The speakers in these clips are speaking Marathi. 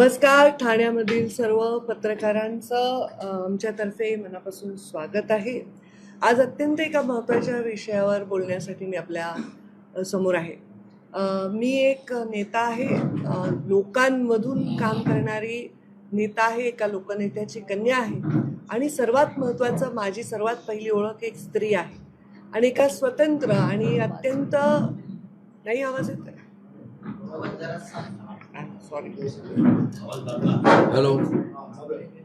नमस्कार. ठाण्यामधील सर्व पत्रकारांचं आमच्यातर्फे मनापासून स्वागत आहे. आज अत्यंत एका महत्त्वाच्या विषयावर बोलण्यासाठी मी आपल्या समोर आहे. मी एक नेता आहे, लोकांमधून काम करणारी नेता आहे, एका लोकनेत्याची कन्या आहे आणि सर्वात महत्त्वाचं माझी सर्वात पहिली ओळख एक स्त्री आहे आणि एका स्वतंत्र आणि अत्यंत नाही आवाज येत आहे. सॉरी, हॅलो,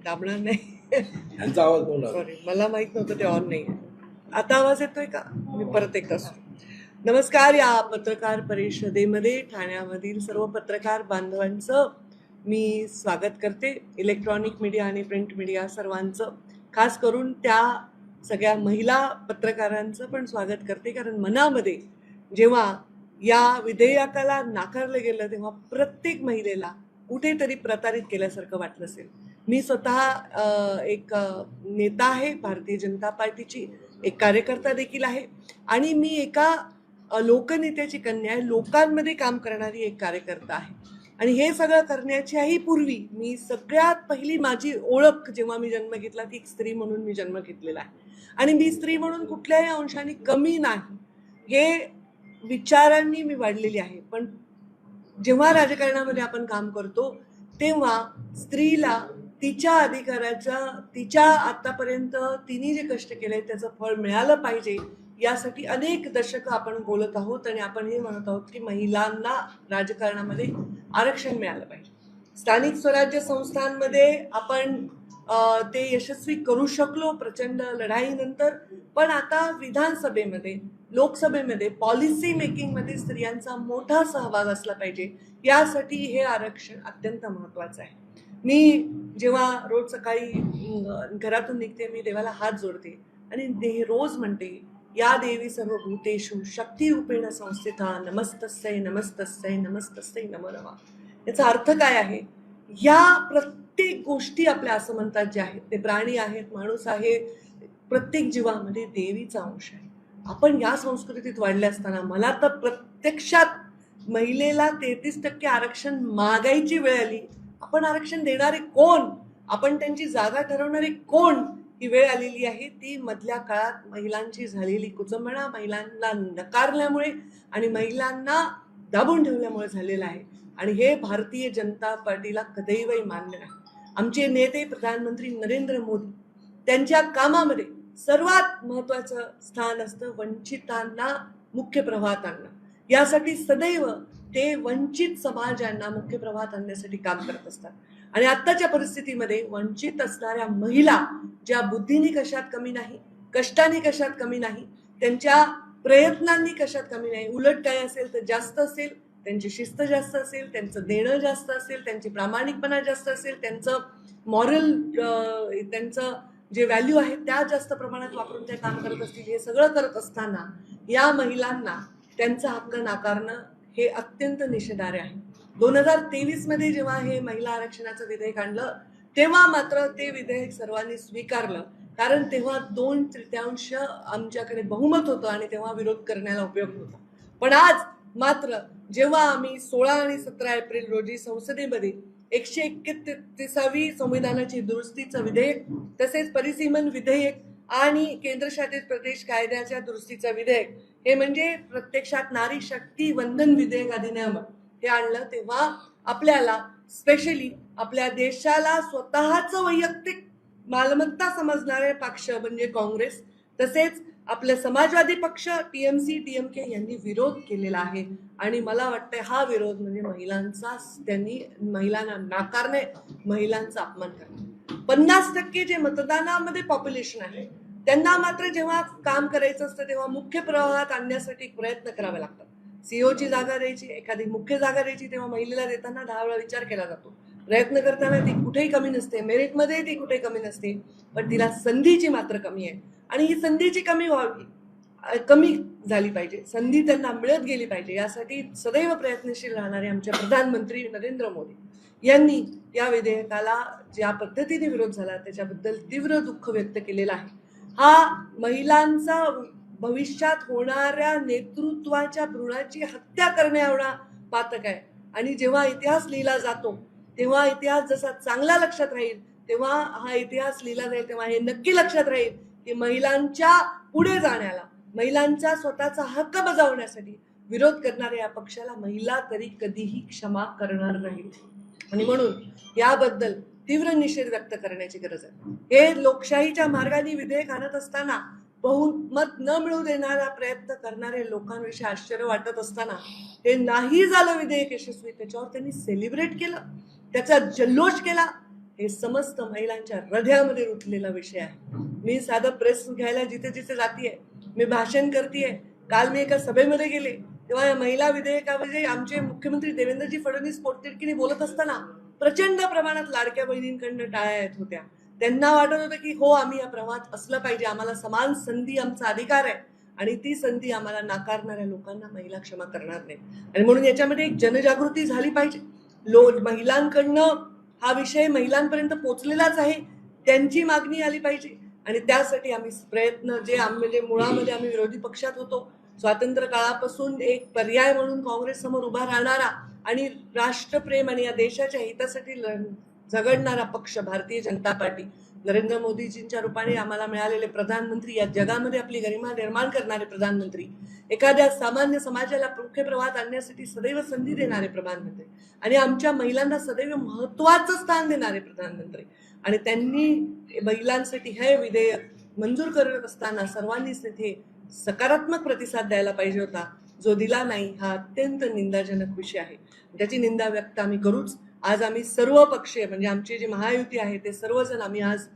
दाबणार नाही. यांचा आवाज कोण? सॉरी, मला माहित नव्हतं ते ऑन नाही. आता आवाज येतोय का? मी परत एकदा नमस्कार. या पत्रकार परिषदेमध्ये ठाण्यामधील सर्व पत्रकार बांधवांचं मी स्वागत करते. इलेक्ट्रॉनिक मीडिया आणि प्रिंट मीडिया सर्वांचं, खास करून त्या सगळ्या महिला पत्रकारांचं पण स्वागत करते. कारण मनामध्ये जेव्हा या विधेयकाला नाकारलं गेलं तेव्हा प्रत्येक महिलेला कुठेतरी प्रतारित केल्यासारखं वाटलं असेल. मी स्वतः एक नेता आहे, भारतीय जनता पार्टीची एक कार्यकर्ता देखील आहे आणि मी एका लोकनेत्याची कन्या आहे, लोकांमध्ये काम करणारी एक कार्यकर्ता आहे. आणि हे सगळं करण्याच्याही पूर्वी मी सगळ्यात पहिली माझी ओळख जेव्हा मी जन्म घेतला ती एक स्त्री म्हणून मी जन्म घेतलेला आहे. आणि मी स्त्री म्हणून कुठल्याही अंशाने कमी नाही हे विचारांनी मी वाढलेली आहे. पण जेव्हा राजकारणामध्ये आपण काम करतो तेव्हा स्त्रीला तिच्या अधिकाराचा, तिच्या आतापर्यंत तिने जे कष्ट केले त्याचं फळ मिळालं पाहिजे यासाठी अनेक दशकं आपण बोलत आहोत आणि आपण हे म्हणत आहोत की महिलांना राजकारणामध्ये आरक्षण मिळालं पाहिजे. स्थानिक स्वराज्य संस्थांमध्ये आपण ते यशस्वी करू शकलो प्रचंड लढाईनंतर. पण आता विधानसभेमध्ये, लोकसभेमध्ये, पॉलिसी मेकिंगमध्ये स्त्रियांचा मोठा सहभाग असला पाहिजे. यासाठी हे आरक्षण अत्यंत महत्त्वाचं आहे. मी जेव्हा रोज सकाळी घरातून निघते मी देवाला हात जोडते आणि रोज म्हणते, या देवी सर्वभूतेषु शक्तिरूपेण संस्थिता नमस्तस्यै नमस्तस्यै नमस्तस्यै नमो नमः. याचा अर्थ काय आहे? या प्रत्येक गोष्टी आपल्या असं म्हणतात जे आहेत ते प्राणी आहेत, माणूस आहे, प्रत्येक जीवामध्ये देवीचा अंश आहे. आपण या संस्कृतीत वाढले असताना मला तर प्रत्यक्षात महिलेला 33% आरक्षण मागायची वेळ आली. आपण आरक्षण देणारे कोण? आपण त्यांची जागा ठरवणारे कोण? ही वेळ आलेली आहे. ती मधल्या काळात महिलांची झालेली कुचंबणा, महिलांना नकारल्यामुळे आणि महिलांना दाबून ठेवल्यामुळे झालेलं आहे. आणि हे भारतीय जनता पार्टीला कधीही मान्य नाही. आमचे नेते प्रधानमंत्री नरेंद्र मोदी, त्यांच्या कामामध्ये सर्वात महत्त्वाचं स्थान असतं वंचितांना मुख्य प्रवाहात आणणं. यासाठी सदैव ते वंचित समाजांना मुख्य प्रवाहात आणण्यासाठी काम करत असतात. आणि आत्ताच्या परिस्थितीमध्ये वंचित असणाऱ्या महिला ज्या बुद्धीने कशात कमी नाही, कष्टाने कशात कमी नाही, त्यांच्या प्रयत्नांनी कशात कमी नाही, उलट काय असेल तर जास्त असेल, त्यांची शिस्त जास्त असेल, त्यांचं देणं जास्त असेल, त्यांची प्रामाणिकपणा जास्त असेल, त्यांचं मॉरल, त्यांचं जे व्हॅल्यू आहेत त्या जास्त प्रमाणात वापरून ते काम करत असतील. हे सगळं करत असताना या महिलांना त्यांचा हक्क नाकारणं हे अत्यंत निषेधार्ह आहे. 2023 मध्ये जेव्हा हे महिला आरक्षणाचं विधेयक आणलं तेव्हा मात्र ते विधेयक सर्वांनी स्वीकारलं, कारण तेव्हा 2/3 आमच्याकडे बहुमत होतं आणि तेव्हा विरोध करण्याला उपयोग होता. पण आज मात्र जेव्हा आम्ही 16 आणि 17 एप्रिल रोजी संसदेमध्ये 131वी संविधानाची दुरुस्तीचं विधेयक, तसेच परिसीमन विधेयक आणि केंद्रशासित प्रदेश कायद्याच्या दुरुस्तीचं विधेयक, हे म्हणजे प्रत्यक्षात नारी शक्ती वंदन विधेयक अधिनियम हे आणलं, तेव्हा आपल्याला स्पेशली आपल्या देशाला स्वतःचं वैयक्तिक मालमत्ता समजणारे पक्ष म्हणजे काँग्रेस, तसेच आपले समाजवादी पक्ष TMC DMK यांनी विरोध केलेला आहे. आणि मला वाटतंय हा विरोध म्हणजे महिलांचा, त्यांनी महिलांना नाकारणे, महिलांचा अपमान करणे. 50% जे मतदानामध्ये पॉप्युलेशन आहे त्यांना मात्र जेव्हा काम करायचं असतं तेव्हा मुख्य प्रवाहात आणण्यासाठी प्रयत्न करावे लागतात. CEO ची जागा द्यायची, एखादी मुख्य जागा द्यायची, तेव्हा महिलेला देताना 10 वेळा विचार केला जातो. प्रयत्न करताना ती कुठेही कमी नसते, मेरिटमध्ये ती कुठे कमी नसते, पण तिला संधीची मात्र कमी आहे. आणि ही संधीची कमी झाली पाहिजे, संधी त्यांना मिळत गेली पाहिजे, यासाठी सदैव प्रयत्नशील राहणारे आमचे प्रधानमंत्री नरेंद्र मोदी यांनी या विधेयकाला ज्या पद्धतीने विरोध झाला त्याच्याबद्दल तीव्र दुःख व्यक्त केलेलं आहे. हा महिलांचा भविष्यात होणाऱ्या नेतृत्वाच्या भ्रूणाची हत्या करण्या एवढा पातक आहे. आणि जेव्हा इतिहास लिहिला जातो तेव्हा इतिहास जसा चांगला लक्षात राहील, तेव्हा हा इतिहास लिहिला जाईल, तेव्हा हे नक्की लक्षात राहील की महिलांच्या पुढे जाण्याला, महिलांचा स्वतःचा हक्क बजावण्यासाठी विरोध करणाऱ्या या पक्षाला महिला तरी कधीही क्षमा करणार नाहीत. आणि म्हणून याबद्दल तीव्र निषेध व्यक्त करण्याची गरज आहे. हे लोकशाहीच्या मार्गाने विधेयक आणत असताना बहुमत न मिळू देणारा प्रयत्न करणारे लोकांविषयी आश्चर्य वाटत असताना हे नाही झालं विधेयक यशस्वी, त्याच्यावर त्यांनी सेलिब्रेट केलं, त्याचा जल्लोष केला. हे समस्त महिलांच्या हृदयामध्ये रुतलेला विषय आहे. मी साधं प्रेस घ्यायला जिथे जिथे जातीये, मी भाषण करतेय. काल मी एका सभेमध्ये गेले तेव्हा या महिला विधेयकामध्ये आमचे मुख्यमंत्री देवेंद्रजी फडणवीस पोटतिडकीने बोलत असताना प्रचंड प्रमाणात लाडक्या बहिणींकडनं टाळ्या येत होत्या. त्यांना वाटत होतं की हो, आम्ही या प्रवाहात असलं पाहिजे, आम्हाला समान संधी आमचा अधिकार आहे आणि ती संधी आम्हाला नाकारणाऱ्या लोकांना महिला क्षमा करणार नाही. आणि म्हणून याच्यामध्ये एक जनजागृती झाली पाहिजे. महिलांकडनं हा विषय महिलांपर्यंत पोहोचलेलाच आहे, त्यांची मागणी आली पाहिजे. आणि त्यासाठी आम्ही प्रयत्न म्हणजे मुळामध्ये आम्ही विरोधी पक्षात होतो, स्वातंत्र्य काळापासून एक पर्याय म्हणून काँग्रेस समोर उभा राहणारा आणि राष्ट्रप्रेम आणि या देशाच्या हितासाठी झगडणारा पक्ष भारतीय जनता पार्टी, नरेंद्र मोदीजींच्या रूपाने आम्हाला मिळालेले प्रधानमंत्री, या जगामध्ये आपली गरिमा निर्माण करणारे प्रधानमंत्री, एखाद्या सामान्य समाजाला मुख्य प्रवाहात आणण्यासाठी सदैव संधी देणारे प्रधानमंत्री आणि आमच्या महिलांना सदैव महत्वाचं स्थान देणारे प्रधानमंत्री. आणि त्यांनी महिलांसाठी हे विधेयक मंजूर करत असताना सर्वांनीच तिथे सकारात्मक प्रतिसाद द्यायला पाहिजे होता, जो दिला नाही. हा अत्यंत निंदाजनक विषय आहे, त्याची निंदा व्यक्त आम्ही करूच. आज आम्ही सर्व पक्षीय म्हणजे आमची जी महायुती आहे ते सर्वजण आम्ही आज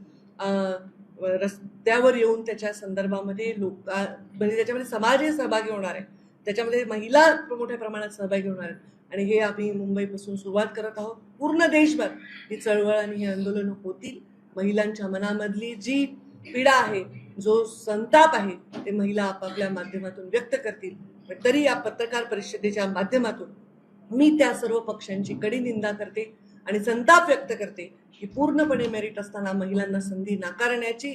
रस्त्यावर येऊन त्याच्या संदर्भामध्ये म्हणजे त्याच्यामध्ये समाजही सहभागी होणार आहे, त्याच्यामध्ये महिला मोठ्या प्रमाणात सहभागी होणार आहेत. आणि हे आम्ही मुंबईपासून सुरुवात करत आहोत. पूर्ण देशभर ही चळवळ आणि हे आंदोलन होतील. महिलांच्या मनामधली जी पीडा आहे, जो संताप आहे, ते महिला आपापल्या माध्यमातून व्यक्त करतील. पण तरी या पत्रकार परिषदेच्या माध्यमातून मी त्या सर्व पक्षांची कडी निंदा करते आणि संताप व्यक्त करते की पूर्णपणे मेरिट असताना महिलांना संधी नाकारण्याची,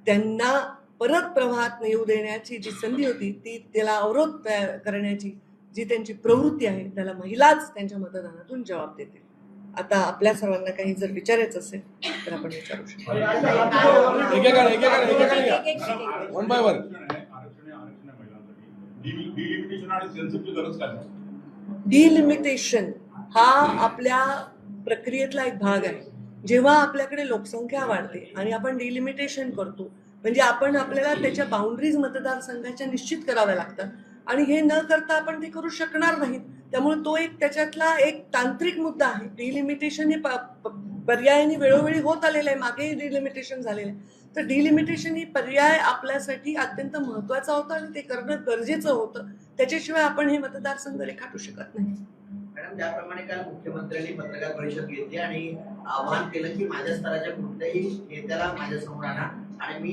त्यांना परत प्रवाहात येऊ देण्याची जी संधी होती ती त्याला अवरोध करण्याची जी त्यांची प्रवृत्ती आहे, त्याला महिलाच त्यांच्या मतदानातून जबाब देतील. आता आपल्या सर्वांना काही जर विचारायचं असेल तर आपण विचारू शकतो. One by one. डिलिमिटेशन हा आपल्या प्रक्रियेतला एक भाग आहे. जेव्हा आपल्याकडे लोकसंख्या वाढते आणि आपण डिलिमिटेशन करतो, म्हणजे आपल्याला त्याच्या बाउंड्रीज मतदारसंघाच्या निश्चित कराव्या लागतात आणि हे न करता आपण ते करू शकणार नाहीत. त्यामुळे तो एक त्याच्यातला एक तांत्रिक मुद्दा आहे. डिलिमिटेशन हे पर्यायाने वेळोवेळी होत आलेलं आहे, मागेही डिलिमिटेशन झालेलं आहे. तर डिलिमिटेशन ही पर्याय आपल्यासाठी अत्यंत महत्वाचा होता आणि ते करणं गरजेचं होतं. त्याच्याशिवाय आपण हे मतदारसंघ रेखाटू शकत नाही. मॅडम, ज्याप्रमाणे काल मुख्यमंत्र्यांनी पत्रकार परिषद घेतली आणि आवाहन केलं की माझ्या स्तराच्या कोणत्याही नेत्याला माझ्या समोर आणा आणि मी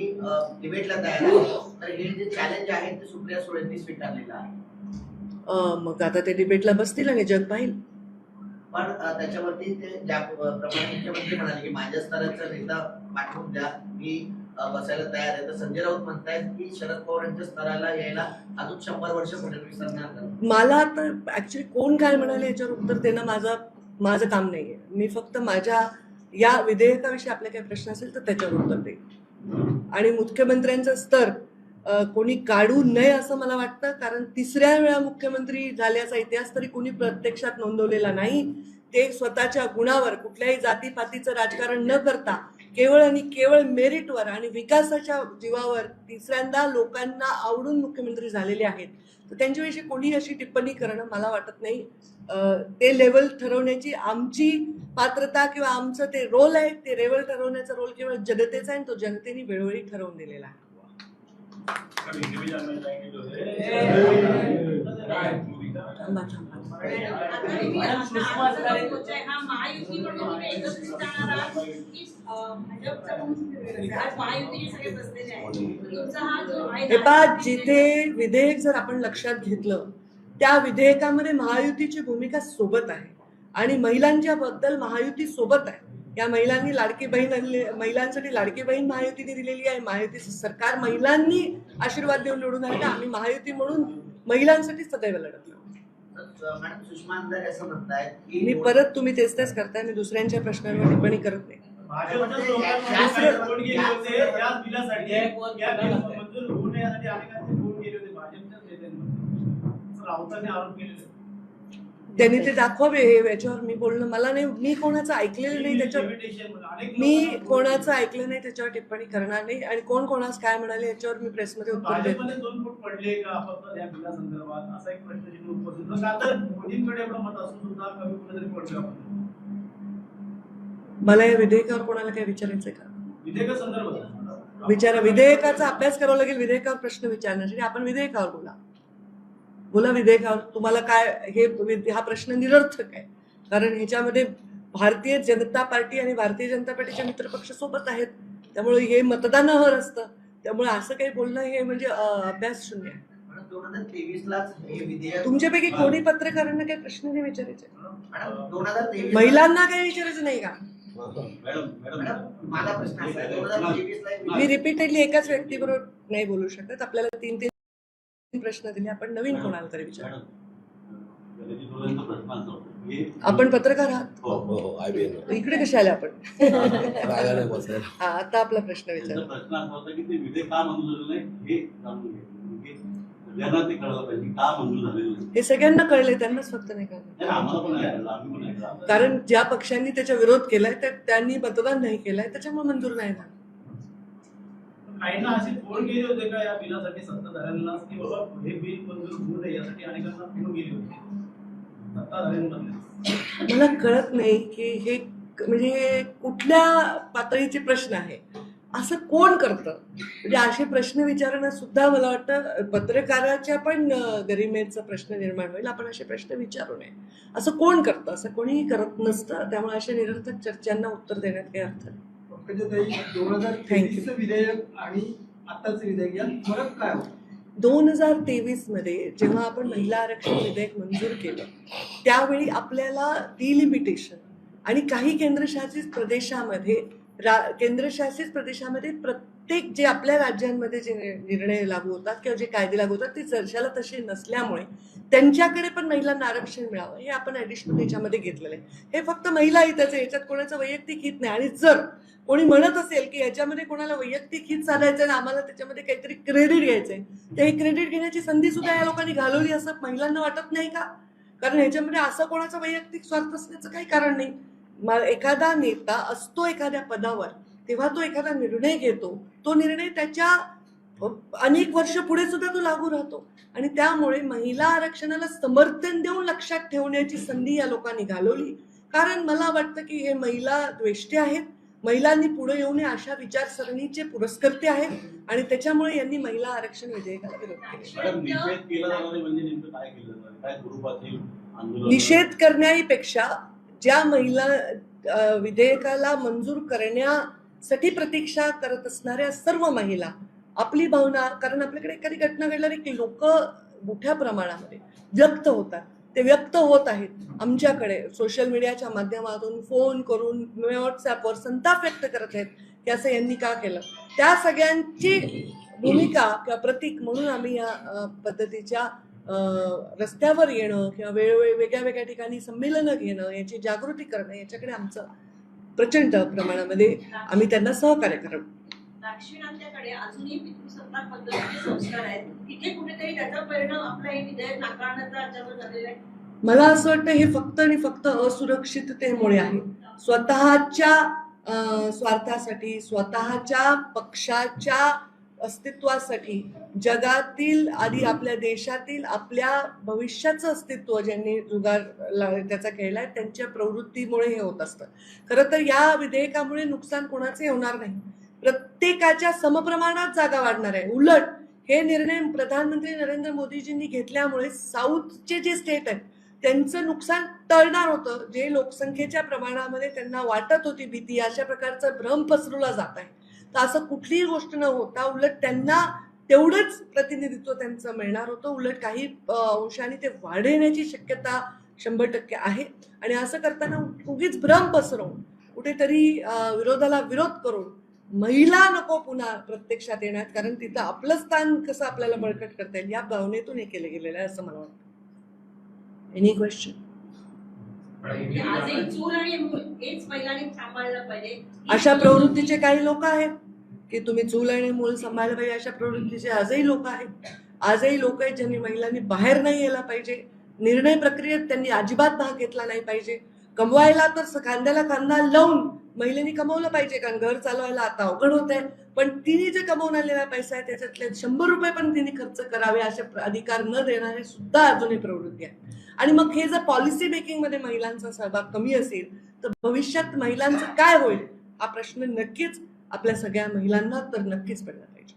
डिबेटला तयार आहे, तर हे जे चॅलेंज आहे ते सुप्रिया सुळेंनी स्वीकारलेलं आहे. मग आता ते डिबेटला बसतील आणि जग पाहिल. पण त्याच्यावरती ते ज्याप्रमाणे मुख्यमंत्री म्हणाले की माझ्या स्तराचा नेता पाठवून द्या, मी बसायला तयार आहे, तर संजय राऊत म्हणतायत की शरद पवारांच्या स्तराला यायला अजून 100 वर्ष फडणवीस सरणार. मला तर ऍक्च्युली कोण काय म्हणाले याच्यावर उत्तर देणं माझं काम नाहीये. मी फक्त माझ्या या विधेयकाविषयी आपले काही प्रश्न असेल तर त्याच्यावर उत्तर देईन. आणि मुख्यमंत्र्यांचा स्तर कोणी काढू नये असं मला वाटतं, कारण 3ऱ्या वेळा मुख्यमंत्री झाल्याचा इतिहास तरी कोणी प्रत्यक्षात नोंदवलेला नाही. ते स्वतःच्या गुणावर, कुठल्याही जातीपातीचं राजकारण न करता केवळ आणि केवळ मेरिटवर आणि विकासाच्या जीवावर 3ऱ्यांदा लोकांना आवडून मुख्यमंत्री झालेले आहेत. तर त्यांच्याविषयी कोणी अशी टिप्पणी करणं मला वाटत नाही. ते लेवल ठरवण्याची आमची पात्रता किंवा आमचं ते रोल आहे, ते लेवल ठरवण्याचा रोल केवळ जनतेचा आहे आणि तो जनतेने वेळोवेळी ठरवून दिलेला आहे. जिथे विधेयक जर आपण लक्षात घेतलं, त्या विधेयकामध्ये महायुतीची भूमिका सोबत आहे आणि महिलांच्या बद्दल महायुती सोबत आहे. या महिलांनी लाडकी बहीण, महिलांसाठी लाडकी बहीण महायुतीने दिलेली आहे. महायुतीचं सरकार महिलांनी आशीर्वाद देऊन निवडून आले. आम्ही महायुती म्हणून महिलांसाठी सदैव लढत. मॅडम सुषमा अंधारे असं म्हणतायत की मी परत तुम्ही तेच करताय, मी दुसऱ्यांच्या प्रश्नांवर टिप्पणी करत नाही. भाजपच्या स्लोगनमध्ये फोन गेले होते या बिलासाठी, या बिल मंजूर होऊ नये अनेकांचे फोन गेले होते भाजपच्या नेत्यांमध्ये, राऊतांनी आरोप केले होते. त्यांनी ते दाखवावे, याच्यावर मी बोलणं मला नाही. मी कोणाचं ऐकलेलं नाही त्याच्यावर टिप्पणी करणार नाही. आणि कोण कोणास काय म्हणाले याच्यावर मी प्रेसमध्ये उत्तर देत भाजपमध्ये 2 फूट पडले का फक्त या बिलासंदर्भात असा एक प्रश्न उपस्थित होता. का तर मोदींकडे एवढं मत असून सुद्धा कमी कुठेतरी पडलं आपण. मला या विधेयकावर कोणाला काय विचारायचंय का? विधेयकासंदर्भात विचारा. विधेयकाचा अभ्यास करावा लागेल विधेयकावर प्रश्न विचारण्यासाठी. आपण विधेयकावर बोला विधेयकावर. तुम्हाला काय हा प्रश्न निरर्थक आहे, कारण ह्याच्यामध्ये भारतीय जनता पार्टी आणि भारतीय जनता पार्टीच्या मित्रपक्ष सोबत आहेत, त्यामुळे हे मतदानावर असतं. त्यामुळे असं काही बोलणं हे म्हणजे अभ्यास शून्य आहे. 2023लाच हे विधेयक तुमच्यापैकी कोणी पत्रकारांना काही प्रश्न नाही विचारायचे? मॅडम 2023 महिलांना काही विचारायचं नाही का? माझा प्रश्न असा आहे, 2023ला मी रिपीटेडली एकाच व्यक्तीबरोबर नाही बोलू शकत. आपल्याला 3 प्रश्न दिले, आपण नवीन कोणाला तरी विचारू. आपण पत्रकार आहात, इकडे कशा आले आपण? आता आपला प्रश्न विचार. प्रश्न असा होता की ते विधेयक का मंजूर झालं नाही हे जाणून घ्यायचं, सगळ्यांना ते कळलं पाहिजे का मंजूर झालेलं. हे सगळ्यांना कळले, त्यांनाच फक्त नाही कळलं. आम्हाला पण नाही कळलं, आम्ही पण नाही कळलं. कारण ज्या पक्षांनी त्याचा विरोध केलाय त्यांनी मतदान नाही केलाय, त्याच्यामुळे मंजूर नाही झालं. काहींना असे फोन गेले होते का या बिलासाठी सत्ताधाऱ्यांना की बाबा हे बिल मंजूर होऊ नये यासाठी अनेकांना फोन गेले होते सत्ताधाऱ्यांमध्ये? मला कळत नाही की हे म्हणजे हे कुठल्या पातळीचे प्रश्न आहे, असं कोण करतं? म्हणजे असे प्रश्न विचारणं सुद्धा मला वाटतं पत्रकाराच्या पण गरिमेचा प्रश्न निर्माण होईल. आपण असे प्रश्न विचारू नये. असं कोण करतं? असं कोणीही करत नसतं. त्यामुळे अशा निरर्थक चर्चांना उत्तर देण्यात काही अर्थ नाही. 2023 विधेयक आणि आताचं विधेयक यात फरक काय होता? 2023 मध्ये जेव्हा आपण महिला आरक्षण विधेयक मंजूर केलं त्यावेळी आपल्याला डिलिमिटेशन आणि काही केंद्रशासित प्रदेशामध्ये प्रत्येक जे आपल्या राज्यांमध्ये जे निर्णय लागू होतात किंवा जे कायदे लागू होतात ते जशाला तसे नसल्यामुळे त्यांच्याकडे पण महिलांना आरक्षण मिळावं हे आपण ऍडिशनल याच्यामध्ये घेतलेलं आहे. हे फक्त महिला हिताचं, याच्यात कोणाचं वैयक्तिक हित नाही. आणि जर कोणी म्हणत असेल की याच्यामध्ये कोणाला वैयक्तिक हित साधायचं आणि आम्हाला त्याच्यामध्ये काहीतरी क्रेडिट घ्यायचंय, तर हे क्रेडिट घेण्याची संधी सुद्धा या लोकांनी घालवली असं महिलांना वाटत नाही का? कारण ह्याच्यामध्ये असं कोणाचा वैयक्तिक स्वार्थ असण्याचं काही कारण नाही. एखादा नेता असतो एखाद्या पदावर तेव्हा तो एखादा निर्णय घेतो, तो निर्णय त्याच्या अनेक वर्ष पुढे सुद्धा तो लागू राहतो. आणि त्यामुळे महिला आरक्षणाला समर्थन देऊन लक्षात ठेवण्याची संधी या लोकांनी घालवली. कारण मला वाटतं की हे महिला द्वेष्टे आहेत, महिलांनी पुढे येऊ नये अशा विचारसरणीचे पुरस्कर्ते आहेत आणि त्याच्यामुळे यांनी महिला आरक्षण विधेयकाला विरोध केला. निषेध करण्यापेक्षा ज्या महिला विधेयकाला मंजूर करण्यासाठी प्रतीक्षा करत असणाऱ्या सर्व महिला आपली भावना, कारण आपल्याकडे एखादी घटना घडल्यावर की लोक मोठ्या प्रमाणामध्ये व्यक्त होतात, ते व्यक्त होत आहेत. आमच्याकडे सोशल मीडियाच्या माध्यमातून फोन करून व्हॉट्सअपवर संताप व्यक्त करत आहेत की असं यांनी का केलं. त्या सगळ्यांची भूमिका किंवा प्रतीक म्हणून आम्ही या पद्धतीच्या रस्त्यावर येणं किंवा वेळोवेळी वेगळ्या ठिकाणी संमेलनं घेणं, याची जागृती करणं, याच्याकडे आमचं प्रचंड प्रमाणामध्ये आम्ही त्यांना सहकार्य करतो. दाक्षिणात्याकडे अजूनही पितृसत्ताक पद्धतीचे संस्कार आहेत, तिथे कुठेतरी त्याचा परिणाम आपलं हे विधेयक नाकारण्याचा याच्यावर झालेला आहे. मला असं वाटतं हे फक्त आणि फक्त असुरक्षिततेमुळे आहे. स्वतःच्या स्वार्थासाठी, स्वतःच्या पक्षाच्या अस्तित्वासाठी, जगातील आधी आपल्या देशातील आपल्या भविष्याचं अस्तित्व ज्यांनी जुगार त्याचा खेळलाय त्यांच्या प्रवृत्तीमुळे हे होत असतं. खरं तर या विधेयकामुळे नुकसान कोणाचे होणार नाही, प्रत्येकाच्या समप्रमाणात जागा वाढणार आहे. उलट हे निर्णय प्रधानमंत्री नरेंद्र मोदीजींनी घेतल्यामुळे साऊथचे जे स्टेट आहेत त्यांचं नुकसान टळणार होतं. जे लोकसंख्येच्या प्रमाणामध्ये त्यांना वाटत होती भीती, अशा प्रकारचा भ्रम पसरवला जात आहे. तर असं कुठलीही गोष्ट न होता उलट त्यांना तेवढंच प्रतिनिधित्व त्यांचं मिळणार होतं. उलट काही अंशाने ते वाढण्याची शक्यता 100% आहे. आणि असं करताना उगीच भ्रम पसरवून कुठेतरी विरोधाला विरोध करून महिला नको पुन्हा प्रत्यक्षात येण्यात, कारण तिथं आपलं स्थान कसं आपल्याला बळकट करता येईल या भावनेतून हे केलं गेलेलं आहे असं मला वाटतं. Any question? म्हणजे आजही चूल आणि मूल हेच महिलांनी सांभाळलं पाहिजे. अशा प्रवृत्तीचे काही लोक आहेत की तुम्ही चूल आणि मूल सांभाळलं पाहिजे, अशा प्रवृत्तीचे आजही लोक आहेत. आजही लोक आहेत ज्यांनी महिलांनी बाहेर नाही यायला पाहिजे, निर्णय प्रक्रियेत त्यांनी अजिबात भाग घेतला नाही पाहिजे. कमवायला तर खांद्याला खांदा लावून महिलांनी कमवलं पाहिजे, कारण घर चालवायला आता अवघड होत आहे. पण तिने जे कमवून आलेला पैसा आहे त्याच्यातले 100 रुपये पण तिने खर्च करावे असे अधिकार न देणारे सुद्धा अजूनही प्रवृत्ती आहे. आणि मग हे जर पॉलिसी मेकिंग मध्ये महिलांचा सहभाग कमी असेल तर भविष्यात महिलांचं काय होईल हा प्रश्न नक्कीच आपल्या सगळ्या महिलांना तर नक्कीच पडला पाहिजे.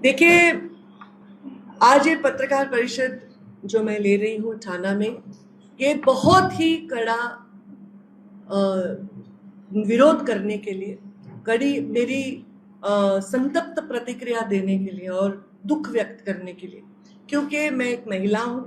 देखिए, आज ये पत्रकार परिषद जो मैं ले रही हूँ थाना में, ये बहुत ही कड़ा विरोध करने के लिए, कड़ी मेरी संतप्त प्रतिक्रिया देने के लिए और दुख व्यक्त करने के लिए, क्योंकि मैं एक महिला हूँ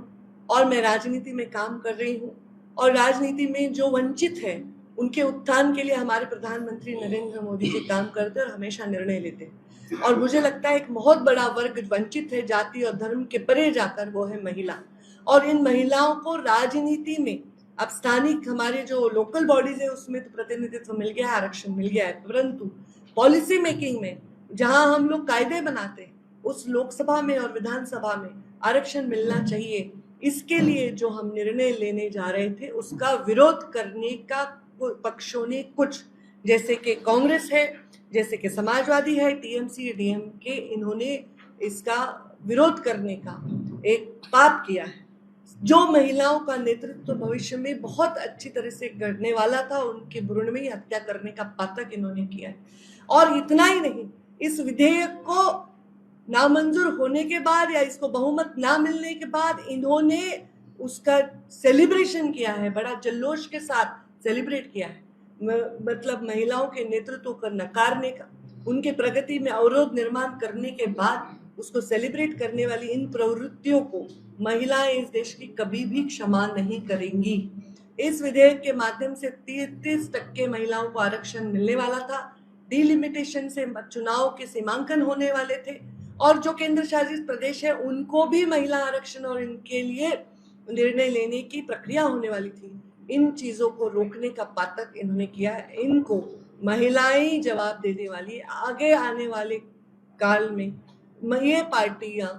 और मैं राजनीति में काम कर रही हूँ और राजनीति में जो वंचित है उनके उत्थान के लिए हमारे प्रधानमंत्री नरेंद्र मोदी जी काम करते और हमेशा निर्णय लेते हैं. और मुझे लगता है एक बहुत बड़ा वर्ग वंचित है जाति और धर्म के परे जाकर, वो है महिला. और इन महिलाओं को राजनीति में अब स्थानिक हमारे जो लोकल बॉडीज है उसमें तो प्रतिनिधित्व मिल गया है, आरक्षण मिल गया है, परंतु पॉलिसी मेकिंग में जहां हम लोग कायदे बनाते हैं उस लोकसभा में और विधानसभा में आरक्षण मिलना चाहिए. इसके लिए जो हम निर्णय लेने जा रहे थे उसका विरोध करने का पक्षों ने कुछ, जैसे कि कांग्रेस है, जैसे कि समाजवादी है, टीएमसी, डीएमके, इन्होंने इसका विरोध करने का एक पाप किया है. जो महिलाओं का नेतृत्व भविष्य में बहुत अच्छी तरह से करने वाला था, उनके भ्रूण में ही हत्या करने का पातक इन्होंने किया है. और इतना ही नहीं, इस विधेयक को नामंजूर होने के बाद या इसको बहुमत ना मिलने के बाद इन्होंने उसका सेलिब्रेशन किया है, बड़ा जल्लोश के साथ सेलिब्रेट किया है. मतलब महिलाओं के नेतृत्व को नकारने का, उनके प्रगति में अवरोध निर्माण करने के बाद उसको सेलिब्रेट करने वाली इन प्रवृत्तियों को महिलाएं इस देश की कभी भी क्षमा नहीं करेंगी. इस विधेयक के माध्यम से 33% महिलाओं को आरक्षण मिलने वाला था. डिलिमिटेशन से चुनाव के सीमांकन होने वाले थे और जो केंद्र शासित प्रदेश है उनको भी महिला आरक्षण और इनके लिए निर्णय लेने की प्रक्रिया होने वाली थी. इन चीजों को रोकने का पातक इन्होंने किया है. इनको महिलाएं जवाब देने वाली. आगे आने वाले काल में ये पार्टियां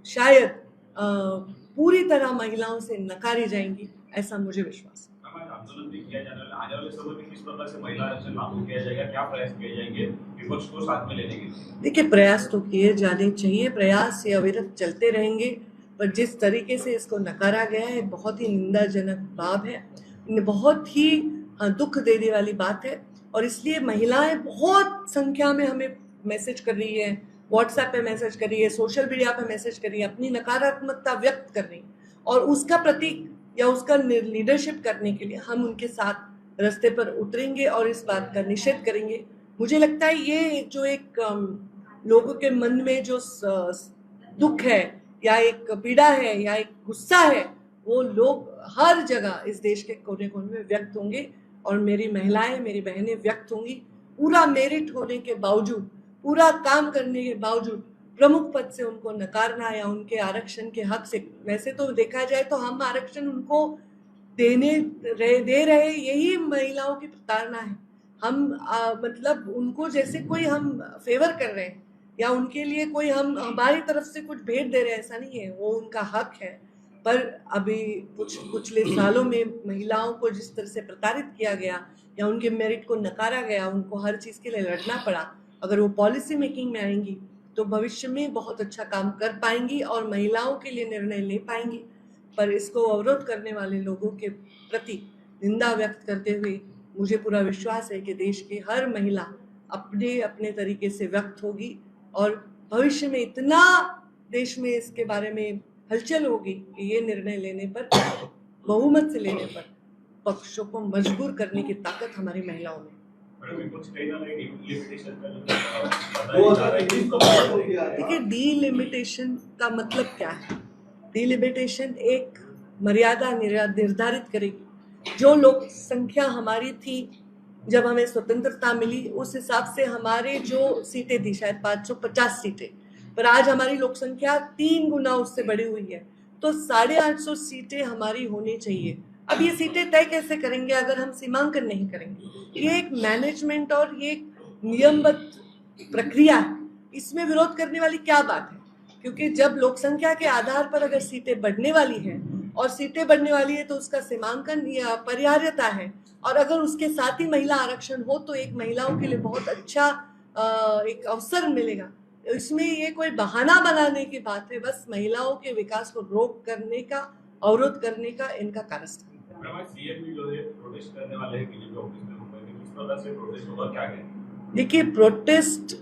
शायद पूरी तरह महिलाओं से नकारी जाएंगी, ऐसा मुझे विश्वास है. आंदोलन भी किया जाने वाला, आने वाले समय में किस प्रकार से महिला आरक्षण लागू किया जाएगा, क्या प्रयास किए जाएंगे विपक्ष को साथ में लेने के लिए? देखिए, प्रयास तो किए जाने चाहिए, प्रयास ये अविरत चलते रहेंगे, पर जिस तरीके से इसको नकारा गया है बहुत ही निंदाजनक बात है, बहुत ही दुख देने वाली बात है. और इसलिए महिलाएं बहुत संख्या में हमें मैसेज कर रही है, व्हाट्सएप पे मैसेज कर रही है, सोशल मीडिया पे मैसेज कर रही है, अपनी नकारात्मकता व्यक्त कर रही है. और उसका प्रतीक या उसका लीडरशिप करने के लिए हम उनके साथ रास्ते पर उतरेंगे और इस बात का निषेध करेंगे. मुझे लगता है ये जो एक लोगों के मन में जो दुख है या एक पीड़ा है या एक गुस्सा है, वो लोग हर जगह इस देश के कोने कोने में व्यक्त होंगे और मेरी महिलाएं, मेरी बहनें व्यक्त होंगी. पूरा मेरिट होने के बावजूद, पूरा काम करने के बावजूद प्रमुख पद से उनको नकारना या उनके आरक्षण के हक से, वैसे तो देखा जाए तो हम आरक्षण उनको दे रहे यही महिलाओं की प्रताड़ना है. हम मतलब उनको जैसे कोई हम फेवर कर रहे हैं या उनके लिए कोई हम हमारी तरफ से कुछ भेंट दे रहे हैं, ऐसा नहीं है. वो उनका हक है. पर अभी पिछले सालों में महिलाओं को जिस तरह से प्रताड़ित किया गया या उनके मेरिट को नकारा गया, उनको हर चीज़ के लिए लड़ना पड़ा, अगर वो पॉलिसी मेकिंग में आएंगी तो भविष्य में बहुत अच्छा काम कर पाएंगी और महिलाओं के लिए निर्णय ले पाएंगी. पर इसको अवरोध करने वाले लोगों के प्रति निंदा व्यक्त करते हुए मुझे पूरा विश्वास है कि देश की हर महिला अपने अपने तरीके से व्यक्त होगी और भविष्य में इतना देश में इसके बारे में हलचल होगी कि ये निर्णय लेने पर, बहुमत से लेने पर पक्षों को मजबूर करने की ताकत हमारी महिलाओं में. देखिए, डीलिमिटेशन का मतलब क्या है? डीलिमिटेशन एक मर्यादा निर्धारित करेगी. जो लोक संख्या हमारी थी जब हमें स्वतंत्रता मिली, उस हिसाब से हमारे जो सीटें थी शायद 550 सीटें, पर आज हमारी लोक संख्या 3 गुना उससे बढ़ी हुई है, तो 850 सीटें हमारी होनी चाहिए। अब ये सीटें तय कैसे करेंगे अगर हम सीमांकन नहीं करेंगे? ये एक मैनेजमेंट और ये एक नियमबद्ध प्रक्रिया है, इसमें विरोध करने वाली क्या बात है? क्योंकि जब लोक संख्या के आधार पर अगर सीटें बढ़ने वाली हैं और सीटें बढ़ने वाली है तो उसका सीमांकन या अपरिहार्यता है, और अगर उसके साथ ही महिला आरक्षण हो तो एक महिलाओं के लिए बहुत अच्छा एक अवसर मिलेगा। इसमें ये कोई बहाना बनाने की बात है, बस महिलाओं के विकास को रोक करने का, अवरोध करने का इनका कारस्थ है। सीएम भी जो है प्रोटेस्ट करने वाले हैं बीजेपी ऑफिस में मुंबई में, किस प्रकार से प्रोटेस्ट होगा, क्या कहेंगे? देखिए, प्रोटेस्ट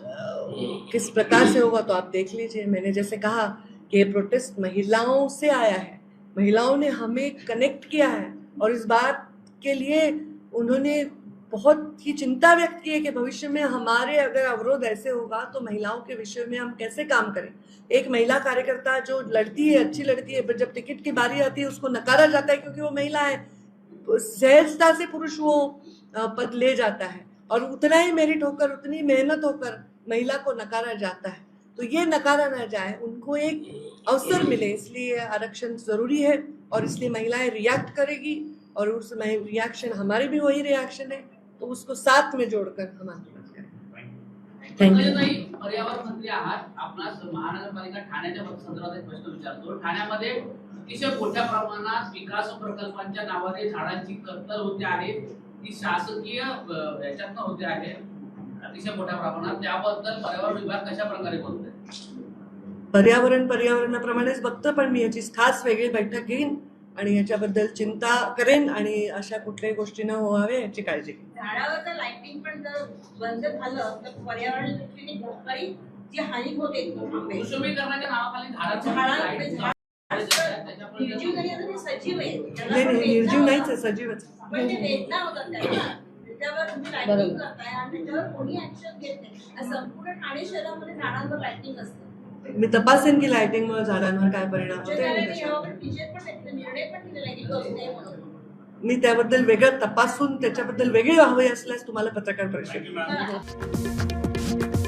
किस प्रकार से होगा तो आप देख लीजिए। मैंने जैसे कहा कि ये प्रोटेस्ट महिलाओं से आया है, महिलाओं ने हमें कनेक्ट किया है और इस बात के लिए उन्होंने बहुत ही चिंता व्यक्त की है कि भविष्य में हमारे अगर अवरोध ऐसे होगा तो महिलाओं के विषय में हम कैसे काम करें। एक महिला कार्यकर्ता जो लड़ती है, अच्छी लड़ती है, पर जब टिकट की बारी आती है उसको नकारा जाता है क्योंकि वो महिला है। सहजता से पुरुष वो पद ले जाता है और उतना ही मेरिट होकर, उतनी मेहनत होकर महिला को नकारा जाता है। तो ये नकारा ना जाए, उनको एक अवसर मिले, इसलिए आरक्षण जरूरी है और इसलिए महिलाएं रिएक्ट करेगी और उस रिएक्शन हमारे भी वही रिएक्शन है, तो उसको साथ में जोड़कर हम आंदोलन करें। पंकजाताई, पर्यावरण मंत्री आहात, आपणास महानगरपालिका ठाण्याच्या संदर्भात एक प्रश्न विचारतो। ठाण्यामध्ये अतिशय मोठ्या प्रमाणात विकास प्रकल्पांच्या नावाने झाडांची कत्तल होते आहे, ती शासकीय याच्यातनं होते आहे अतिशय मोठ्या प्रमाणात, त्याबद्दल पर्यावरण विभाग कशा प्रकारे बोलतोय? पर्यावरणाप्रमाणेच बघतं, पण मी याची खास वेगळी बैठक घेईन आणि याच्याबद्दल चिंता करेन आणि अशा कुठल्याही गोष्टी न व्हावे याची काळजी घेईन। झाडावरचं लाइटिंग पण जर बंद झालं तर पर्यावरण दृष्टीने भरपाई जी हानी होते सुशोभीकरणाच्या नावाखाली निर्जीव जरी असं ते सजीव आहे, नाही नाही, निर्जीव नाहीच आहे, सजीवच आहे। पण ते वेदना होतात त्यांना, त्याच्यावर तुम्ही लाइटिंग करताय आणि त्याच्यावर कोणी ऍक्शन घेत नाही। संपूर्ण ठाणे शहरामध्ये झाडांवर लाइटिंग असते। मी तपासेन की लाइटिंगमुळे झाडांवर काय परिणाम होते। निर्णय पण दिलेला की करू नये म्हणून। मी त्याबद्दल वेगळं तपासून त्याच्याबद्दल वेगळी हवी असल्यास तुम्हाला पत्रकार परिषद Thank you, ma'am.